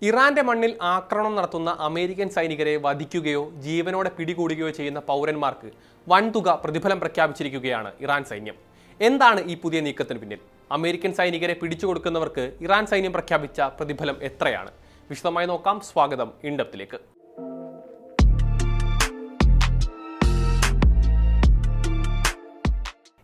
ഇറാന്റെ മണ്ണിൽ ആക്രമണം നടത്തുന്ന അമേരിക്കൻ സൈനികരെ വധിക്കുകയോ ജീവനോടെ പിടികൂടുകയോ ചെയ്യുന്ന പൗരന്മാർക്ക് വൻതുക പ്രതിഫലം പ്രഖ്യാപിച്ചിരിക്കുകയാണ് ഇറാൻ സൈന്യം. എന്താണ് ഈ പുതിയ നീക്കത്തിന് പിന്നിൽ? അമേരിക്കൻ സൈനികരെ പിടിച്ചുകൊടുക്കുന്നവർക്ക് ഇറാൻ സൈന്യം പ്രഖ്യാപിച്ച പ്രതിഫലം എത്രയാണ്? വിശദമായി നോക്കാം. സ്വാഗതം ഇൻഡെപ്തിലേക്ക്.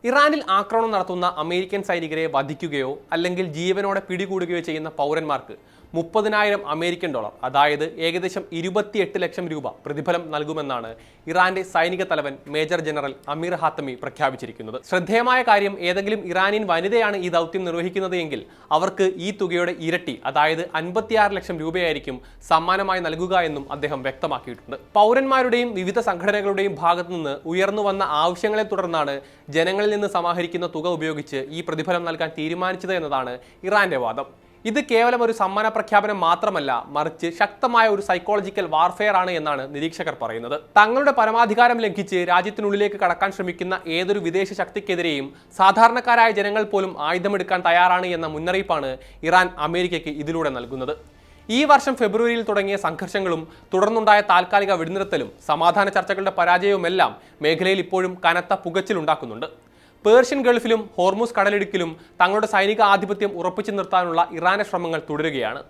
ഇറാനിൽ ആക്രമണം നടത്തുന്ന അമേരിക്കൻ സൈനികരെ വധിക്കുകയോ അല്ലെങ്കിൽ ജീവനോടെ പിടികൂടുകയോ ചെയ്യുന്ന പൗരന്മാർക്ക് $30,000 അമേരിക്കൻ, അതായത് ഏകദേശം 28 ലക്ഷം രൂപ പ്രതിഫലം നൽകുമെന്നാണ് ഇറാന്റെ സൈനിക തലവൻ മേജർ ജനറൽ അമീർ ഹാത്തമി പ്രഖ്യാപിച്ചിരിക്കുന്നത്. ശ്രദ്ധേയമായ കാര്യം, ഏതെങ്കിലും ഇറാനിയൻ വനിതയാണ് ഈ ദൗത്യം നിർവഹിക്കുന്നത് എങ്കിൽ അവർക്ക് ഈ തുകയുടെ ഇരട്ടി, അതായത് 56 ലക്ഷം രൂപയായിരിക്കും സമ്മാനമായി നൽകുക എന്നും അദ്ദേഹം വ്യക്തമാക്കിയിട്ടുണ്ട്. പൗരന്മാരുടെയും വിവിധ സംഘടനകളുടെയും ഭാഗത്തു നിന്ന് ഉയർന്നു വന്ന ആവശ്യങ്ങളെ തുടർന്നാണ് ജനങ്ങളിൽ നിന്ന് സമാഹരിക്കുന്ന തുക ഉപയോഗിച്ച് ഈ പ്രതിഫലം നൽകാൻ തീരുമാനിച്ചത് എന്നതാണ് ഇറാന്റെ വാദം. ഇത് കേവലം ഒരു സമ്മാന പ്രഖ്യാപനം മാത്രമല്ല, മറിച്ച് ശക്തമായ ഒരു സൈക്കോളജിക്കൽ വാർഫെയർ ആണ് എന്നാണ് നിരീക്ഷകർ പറയുന്നത്. തങ്ങളുടെ പരമാധികാരം ലംഘിച്ച് രാജ്യത്തിനുള്ളിലേക്ക് കടക്കാൻ ശ്രമിക്കുന്ന ഏതൊരു വിദേശ ശക്തിക്കെതിരെയും സാധാരണക്കാരായ ജനങ്ങൾ പോലും ആയുധമെടുക്കാൻ തയ്യാറാണ് എന്ന മുന്നറിയിപ്പാണ് ഇറാൻ അമേരിക്കയ്ക്ക് ഇതിലൂടെ നൽകുന്നത്. ഈ വർഷം ഫെബ്രുവരിയിൽ തുടങ്ങിയ സംഘർഷങ്ങളും തുടർന്നുണ്ടായ താൽക്കാലിക വെടിനിർത്തലും സമാധാന ചർച്ചകളുടെ പരാജയവുമെല്ലാം മേഖലയിൽ ഇപ്പോഴും കനത്ത പുകച്ചിലുണ്ടാക്കുന്നുണ്ട്. പേർഷ്യൻ ഗൾഫിലും ഹോർമുസ് കടലിടുക്കിലും തങ്ങളുടെ സൈനിക ആധിപത്യം ഉറപ്പിച്ചു നിർത്താനുള്ള ഇറാന്റെ ശ്രമങ്ങൾ തുടരുകയാണ്.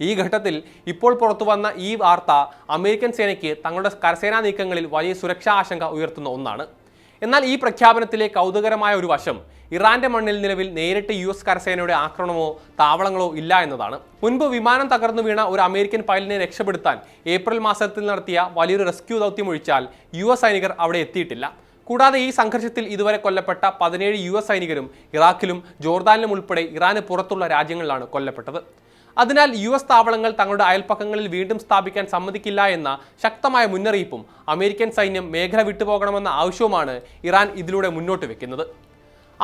ഈ ഘട്ടത്തിൽ ഇപ്പോൾ പുറത്തുവന്ന ഈ വാർത്ത അമേരിക്കൻ സേനയ്ക്ക് തങ്ങളുടെ കരസേനാ നീക്കങ്ങളിൽ വലിയ സുരക്ഷാ ആശങ്ക ഉയർത്തുന്ന ഒന്നാണ്. എന്നാൽ ഈ പ്രഖ്യാപനത്തിലെ കൗതുകരമായ ഒരു വശം ഇറാന്റെ മണ്ണിൽ നിലവിൽ നേരിട്ട് US കരസേനയുടെ ആക്രമണമോ താവളങ്ങളോ ഇല്ല എന്നതാണ്. മുൻപ് വിമാനം തകർന്നു വീണ ഒരു അമേരിക്കൻ പൈലറ്റിനെ രക്ഷപ്പെടുത്താൻ ഏപ്രിൽ മാസത്തിൽ നടത്തിയ വലിയൊരു റെസ്ക്യൂ ദൗത്യം ഒഴിച്ചാൽ US സൈനികർ അവിടെ എത്തിയിട്ടില്ല. കൂടാതെ ഈ സംഘർഷത്തിൽ ഇതുവരെ കൊല്ലപ്പെട്ട 17 US സൈനികരും ഇറാഖിലും ജോർദാനിലും ഉൾപ്പെടെ ഇറാന് പുറത്തുള്ള രാജ്യങ്ങളിലാണ് കൊല്ലപ്പെട്ടത്. അതിനാൽ US താവളങ്ങൾ തങ്ങളുടെ അയൽപ്പക്കങ്ങളിൽ വീണ്ടും സ്ഥാപിക്കാൻ സമ്മതിക്കില്ല എന്ന ശക്തമായ മുന്നറിയിപ്പും അമേരിക്കൻ സൈന്യം മേഖല വിട്ടുപോകണമെന്ന ആവശ്യവുമാണ് ഇറാൻ ഇതിലൂടെ മുന്നോട്ട് വെക്കുന്നത്.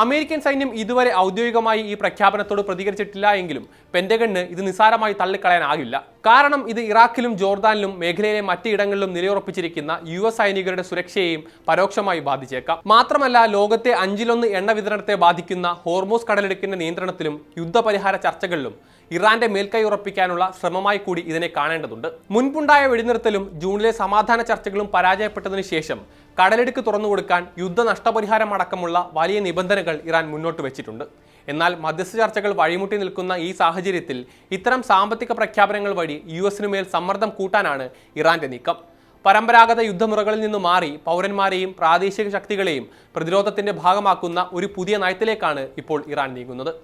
അമേരിക്കൻ സൈന്യം ഇതുവരെ ഔദ്യോഗികമായി ഈ പ്രഖ്യാപനത്തോട് പ്രതികരിച്ചിട്ടില്ല എങ്കിലും പെന്റഗണിന് ഇത് നിസ്സാരമായി തള്ളിക്കളയാനാകില്ല. കാരണം ഇത് ഇറാഖിലും ജോർദാനിലും മേഖലയിലെ മറ്റിടങ്ങളിലും നിലയുറപ്പിച്ചിരിക്കുന്ന US സൈനികരുടെ സുരക്ഷയെയും പരോക്ഷമായി ബാധിച്ചേക്കാം. മാത്രമല്ല, ലോകത്തെ 1/5 എണ്ണ വിതരണത്തെ ബാധിക്കുന്ന ഹോർമൂസ് കടലിടുക്കിന്റെ നിയന്ത്രണത്തിലും യുദ്ധപരിഹാര ചർച്ചകളിലും ഇറാന്റെ മേൽക്കൈ ഉറപ്പിക്കാനുള്ള ശ്രമമായി കൂടി ഇതിനെ കാണേണ്ടതുണ്ട്. മുൻപുണ്ടായ വെടിനിർത്തലും ജൂണിലെ സമാധാന ചർച്ചകളും പരാജയപ്പെട്ടതിനു ശേഷം കടലിടുക്ക് തുറന്നുകൊടുക്കാൻ യുദ്ധ നഷ്ടപരിഹാരം അടക്കമുള്ള വലിയ നിബന്ധനകൾ ഇറാൻ മുന്നോട്ട് വെച്ചിട്ടുണ്ട്. എന്നാൽ മധ്യസ്ഥ ചർച്ചകൾ വഴിമുട്ടി നിൽക്കുന്ന ഈ സാഹചര്യത്തിൽ ഇത്തരം സാമ്പത്തിക പ്രഖ്യാപനങ്ങൾ വഴി US മേൽ സമ്മർദ്ദം കൂട്ടാനാണ് ഇറാന്റെ നീക്കം. പരമ്പരാഗത യുദ്ധമുറകളിൽ നിന്ന് മാറി പൗരന്മാരെയും പ്രാദേശിക ശക്തികളെയും പ്രതിരോധത്തിന്റെ ഭാഗമാക്കുന്ന ഒരു പുതിയ നയത്തിലേക്കാണ് ഇപ്പോൾ ഇറാൻ നീങ്ങുന്നത്.